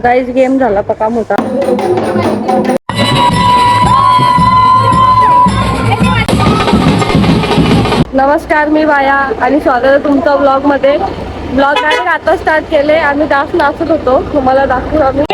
Guys game झाला पका मोठा. नमस्कार, मी वाया आणि स्वागत आहे तुमचं ब्लॉग मध्ये. ब्लॉग डायरेक्ट आता स्टार्ट केले. आम्ही डान्स नाचत होतो, तुम्हाला दाखवू आम्ही.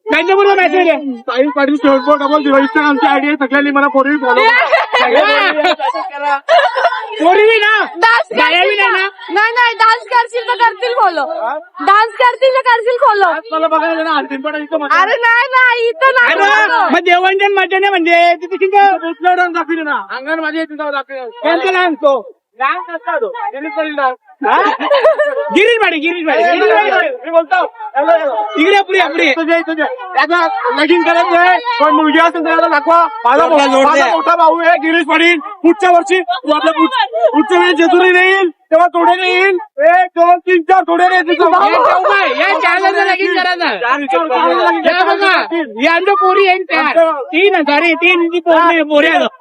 त्यांच्याबरोबर मेसेज आहे साई पाटील शेवटपोट आपण दिवाळीचा आमची आयडिया सगळ्यांनी मला पोरी फॉलो पोरी ना नाही डान्स करशील तर करतील फॉलो. डान्स करतील तर करशील फॉलो. मला बघायला ना अंतिम पण अरे नाही इथं नाही. मग देवांजन मजा नाही म्हणजे तिथे दुसरा डान्स दाखवले ना अंगण माझे दाखवले कोणता डान्स तो डान्स असता तो गिरीश भाडी मी बोलतो इकडे पुढे त्याचा लगीन करायचं आहे पण मुलगी असेल त्याला दाखवा. माझा मोठा भाऊ आहे गिरीश पाटील. पुढच्या वर्षी आपल्या पुढच्या वेळेस जेजुरी येईल तेव्हा थोडे येईल 1 2 3 4 थोडे पोरी येईल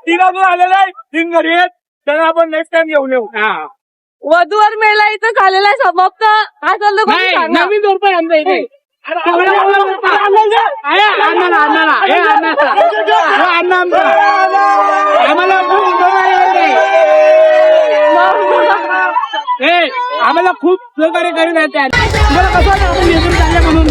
3 अजून आलेला आहे 3 घरी आहेत त्यांना आपण नेक्स्ट टाइम घेऊन येऊ. वधूवर मेला इथं झालेला आहे समाप्त. हा चालतो नवीन जोड पण आमचा इथे आम्हाला खूप सहकार्य करीत आहे. तुम्हाला कसं वाटतं आपण येऊन चालले म्हणून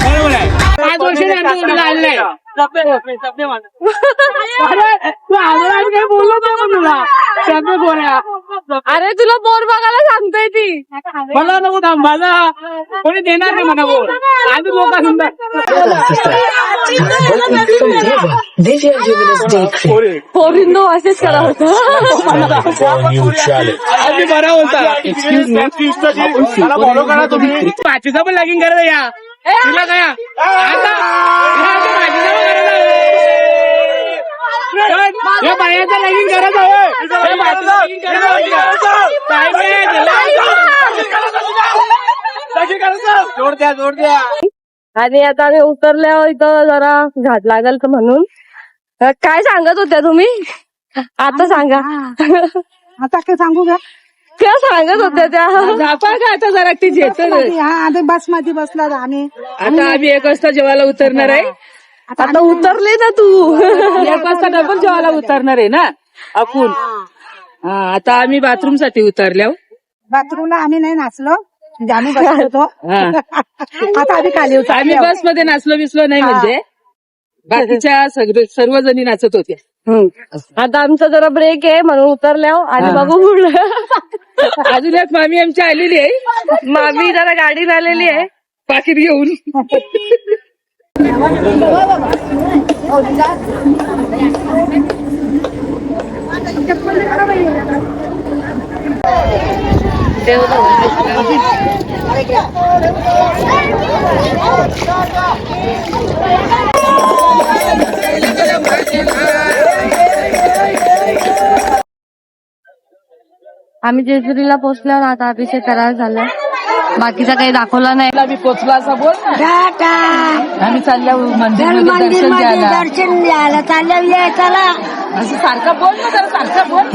बरोबर आहे. 5 वर्षाने आमच्या जोडीला आलेलं आहे. काही बोललो नाही तुला शब्द बोला. अरे तुला बोर बघायला सांगतोय ती. मला नको थांब मला कोणी देणार नाही म्हणा बोर आधी लोक पोरींनो असेच करा होतं. आधी बरा होता. मला फॉलो करा तुम्ही. पाचीचा पण लॅगिंग करायला या तुला काय हे बायाचं लॅगिंग करत जोड द्या. आणि आता आम्ही उतरल्यावर इथं जरा झाड लागल तर म्हणून. काय सांगत होत्या तुम्ही आता सांगा. आता काय सांगू का त्या सांगत होत्या त्या आपण काय आता जरा ती आता बस मध्ये बसला आम्ही. आता आम्ही 1 वाजता जेवायला उतरणार आहे. आता उतरले ना तू. 1 वाजता डबल जेवायला उतरणार आहे ना आपण. आता आम्ही बाथरूम साठी उतरल्या. बाथरूमला आम्ही नाही नाचलो म्हणजे आम्ही बसलो होतो. आता आम्ही खाली आम्ही बस मध्ये नाचलो बिसलो नाही म्हणजे बाकीच्या सर्वजणी नाचत होत्या. आता आमचा जरा ब्रेक आहे म्हणून उतरल्या आणि बघू पुढलं. अजून एक मामी आमची आलेली आहे, मामी जरा गाडीत आलेली आहे. पाकिट घेऊन. आम्ही जेजुरीला पोहोचल्यावर आता अभिषेक करायला झालाय. बाकीचा काही दाखवला नाही. आम्ही पोचला असं बोल. आम्ही चालल्या मंदिरमध्ये दर्शन घ्यायला. दर्शन घ्यायला चालल्या चला. असं सारखं बोल ना, जरा सारखं बोल.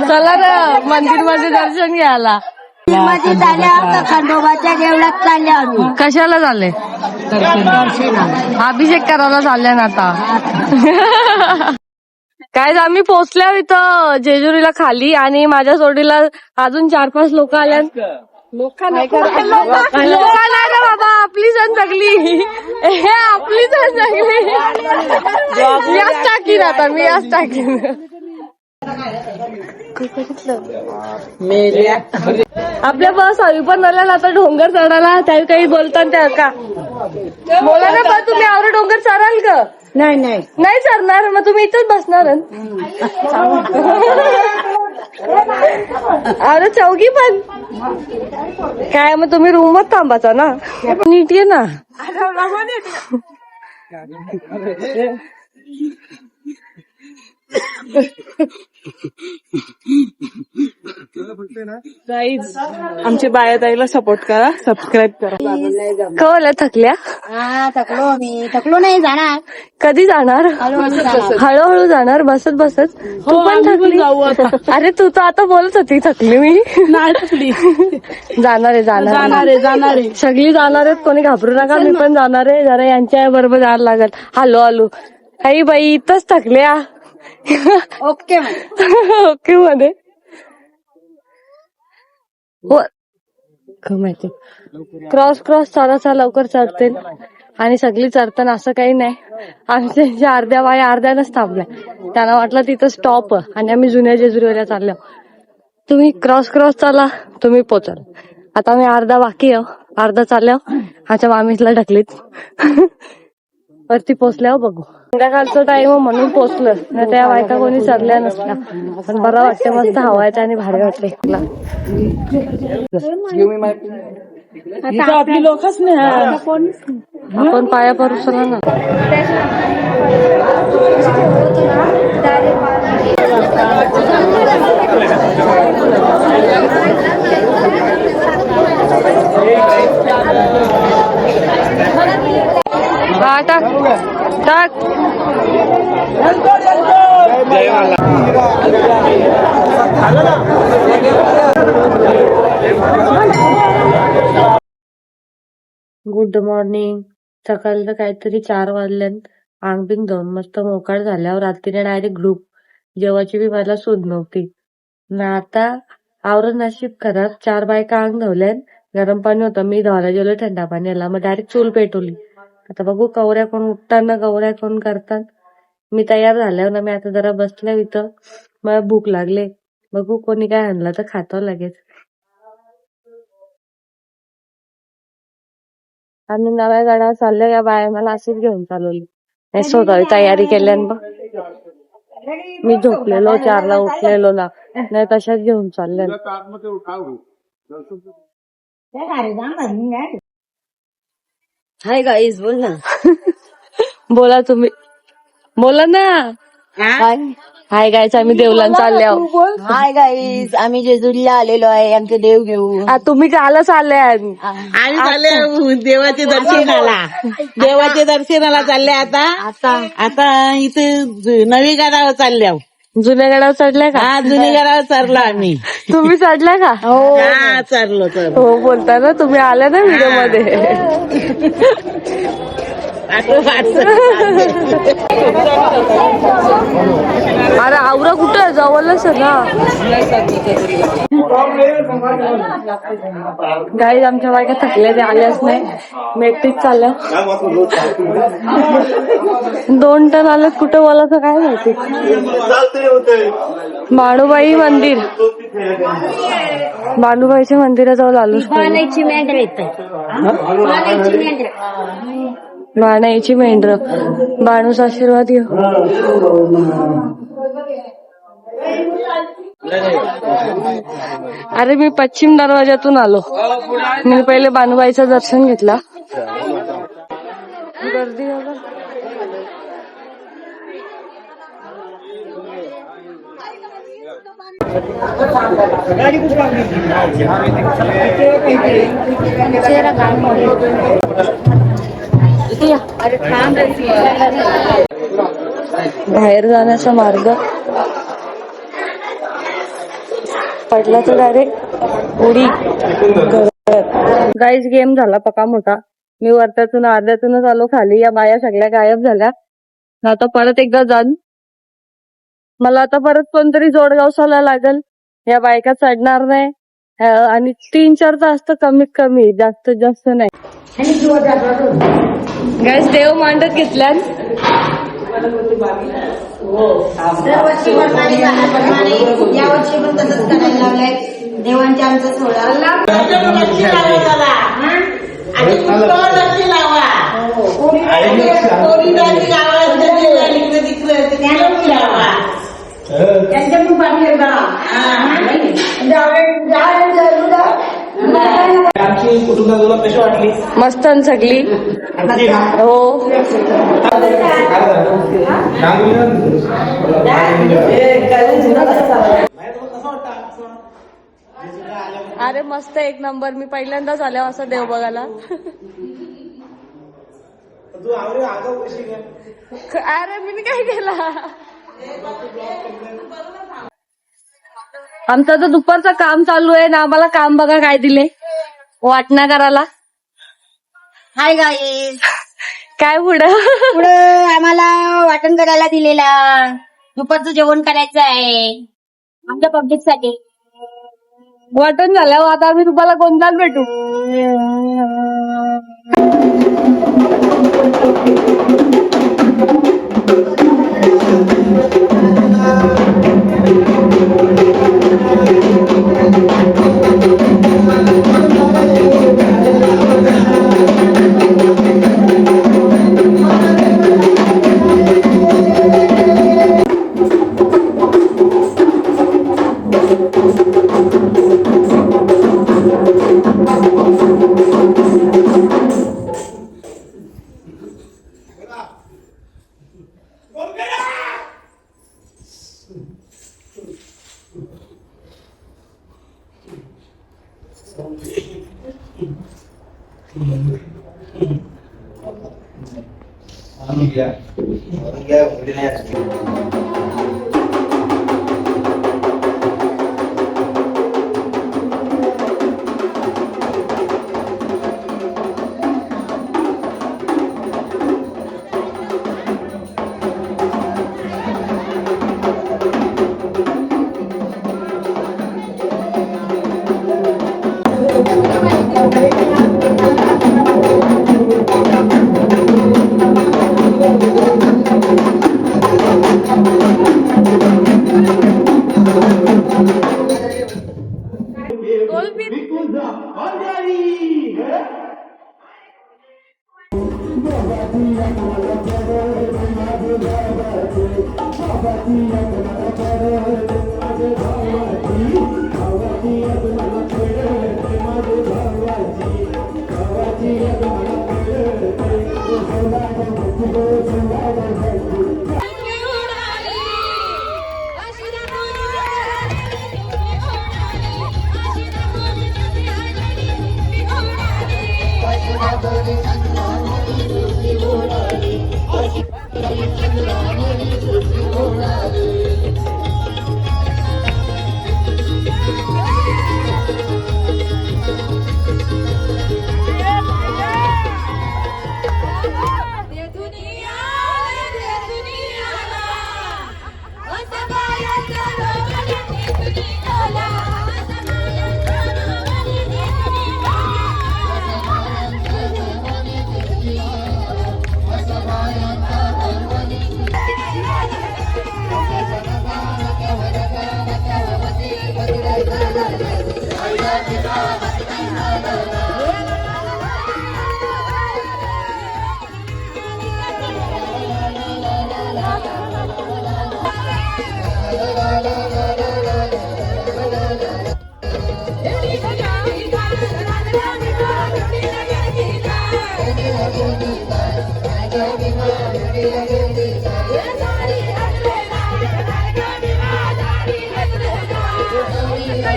चला ना मंदिर मध्ये दर्शन घ्यायला. मध्ये चालल्या खंडोबाच्या देवळात चालल्या आम्ही. कशाला झाले? अभिषेक करायला चालले ना आता. काय आम्ही पोहोचल्या इथं जेजुरीला खाली आणि माझ्या सोडीला अजून 4-5 लोक आल्या. लोक नाही ना बाबा, आपली सण जगली. हे आपली सण जगली. याच टाकीन आता मी, याच टाकीन. आपल्या बस हवी पण झाल्या आता डोंगर चढायला. त्यावेळी काही बोलतात त्या का बोला ना. पण तुम्ही आवडे डोंगर चढाल का? नाही नाही चढणार. मग तुम्ही इथंच बसणार. अरे चौघी पण काय मग तुम्ही रूमवर थांबाचा ना. नीट ये ना. गाईज आमच्या बायाताईला सपोर्ट करा, सबस्क्राईब करा. कवल्या थकल्या? थकलो मी. थकलो नाही जाणार. कधी जाणार? हळूहळू जाणार, बसत बसत. तू पण थकली? अरे तू तर आता बोलत होती थकली मी. नाही थकली. जाणार आहे. सगळी जाणार आहेत. कोणी घाबरू नका. मी पण जाणार आहे. जरा यांच्या बरोबर जायला लागल. आलो आई बाई इथंच थकल्या. ओके ओके मध्ये माहिती क्रॉस चढाचा लवकर चढते आणि सगळी चढताना असं काही नाही. आमच्या अर्ध्या बाया अर्ध्यानच थांबल्या. त्यांना वाटलं तिथं स्टॉप आणि आम्ही जुन्या जेजुरीला चाललो. तुम्ही क्रॉस चाला, तुम्ही पोचाल. आता आम्ही अर्धा बाकी अर्धा चालल्या. आमच्या मामीला ढकलीत. वरती पोचल्यावर बघू. संध्याकाळचं टाइम म्हणून पोचलं. त्या बायका कोणी चढल्या नसल्या. पण बरं वाटते, मस्त हवा येते आणि भारी वाटते. आपली लोकच नाही. आपण पाया पडू चला ना. हा टाक. Good morning. सकाळचं काहीतरी 4 वाजल्यात. अंग बिंग धुवून मस्त मोकाट झाल्यावर रात्रीने डायरेक्ट ग्रुप जेवायची बी मला सूद नव्हती ना. आता आवरण नशीब खराब. 4 बायका अंग धुवल्यान. गरम पाणी होतं, मी धुवायला गेलो थंडा पाण्याला. मग डायरेक्ट चूल पेटवली. आता बघू कवऱ्या कोण उठताना कवऱ्या कोण करतात. मी तयार झाल्यावर ना मी आता जरा बसल्या इथं. मला भूक लागले. बघू कोणी काय आणलं तर खातो लगेच. आम्ही नव्या गडावर चाललो. या बाया मला अशीच घेऊन चालवली. नाही स्वतः तयारी केल्यान बघ. मी झोपलेलो 4ला उठलेलो ना. नाही तशाच घेऊन चालल्या. हाय गाईज बोल ना. बोला तुम्ही. बोला ना. हाय गाईज आम्ही देवलान चालल्या. हाय गाईज आम्ही जेजुरीला आलेलो आहे आमचे देव घेऊन. तुम्ही कालच चालल्या. आम्ही चालले देवाचे दर्शनाला चालले. आता इथे नवी गडावर चालल्या. जुन्या गडावर चढल्या का? जुन्या गडावर चढलो आम्ही. तुम्ही चढल्या का? चढलो. हो बोलता ना तुम्ही. आल्या ना व्हिडिओ मध्ये. अरे आवरा कुठं आहे जवळच ना. गाईज आमच्या बायका थकल्या ते आल्याच नाही. मी एकटीच चालल्या. 2 टन आलेत कुठं बोलायचं काय माहिती. बाणूबाई मंदिर, बाणूबाईच्या मंदिराजवळ आलो. बाणाईची मेंढर, बाणूचा आशीर्वाद घेऊ. अरे मी पश्चिम दरवाजातून आलो. मी पहिले बाणूबाईचं दर्शन घेतला. गर्दी बघा. बाहेर जाण्याचा मार्ग पडला तर डायरेक्ट उडी. गाईज गेम झाला पका मोठा. मी वरत्यातून अर्ध्यातूनच आलो खाली. या बाया सगळ्या गायब झाल्या. आता परत एकदा जाण. मला आता परत कोणतरी जोडगावसाला लागल. या बायका चढणार नाही. आणि 3-4 तास तर कमीत कमी, जास्त जास्त नाही. गाईज देव मांडत घेतल्यान. दरवर्षी यावर्षी पण तसंच करायला लागलंय. देवांच्या आमचा सोडा त्यांच्या पण पाठी कुटुंबाला कशी वाटली? मस्त सगळी. हो अरे मस्त एक नंबर. मी पहिल्यांदाच आल्या असं देव बघायला. अरे मी काय केला. आमचं तर दुपारचं काम चालू आहे ना. आम्हाला काम बघा काय दिले वाटणा करायला. Hi guys. काय पुढं आम्हाला वाटण करायला दिलेला. दुपारचं जेवण करायचं आहे आमच्या पब्लिक साठी. वाटण झाल्यावर आता आम्ही तुम्हाला कोणताच भेटू.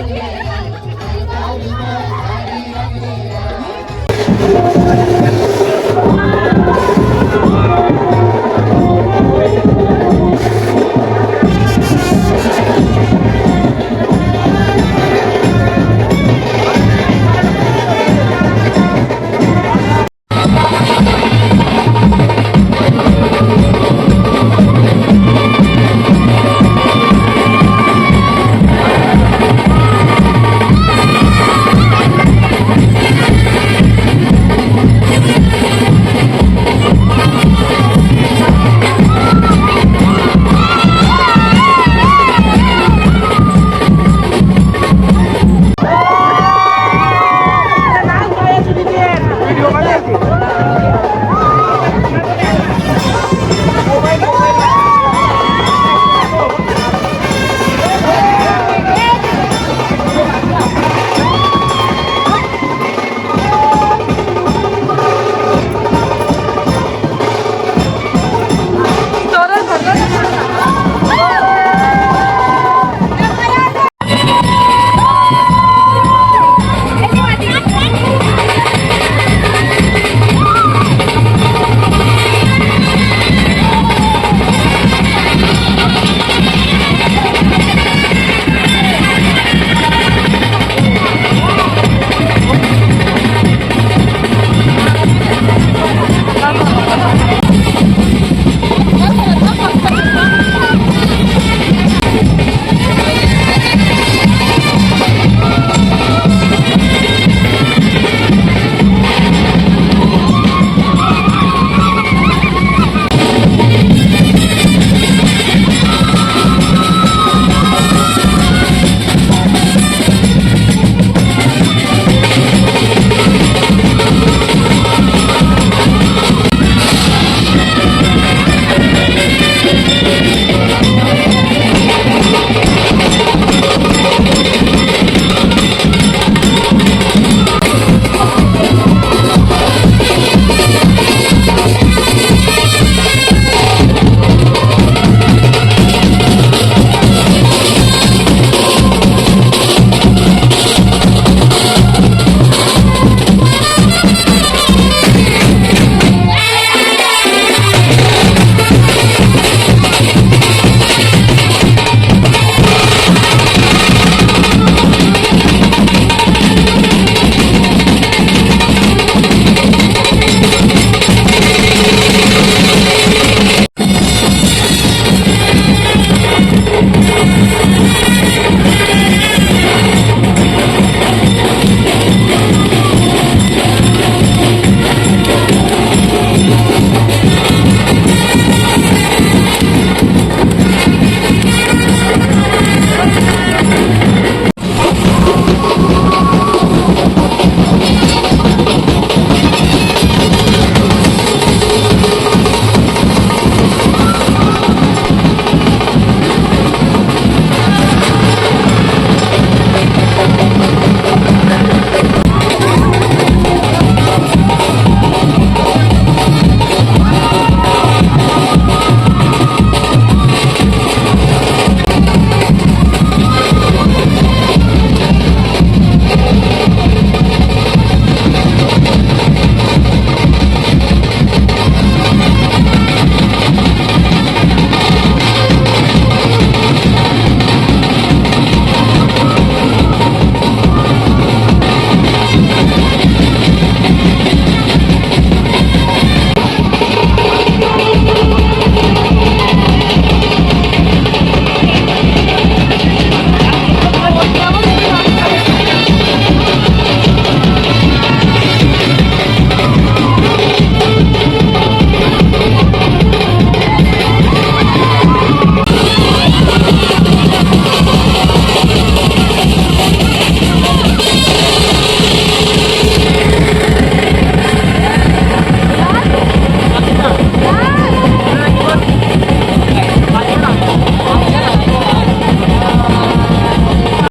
Yeah.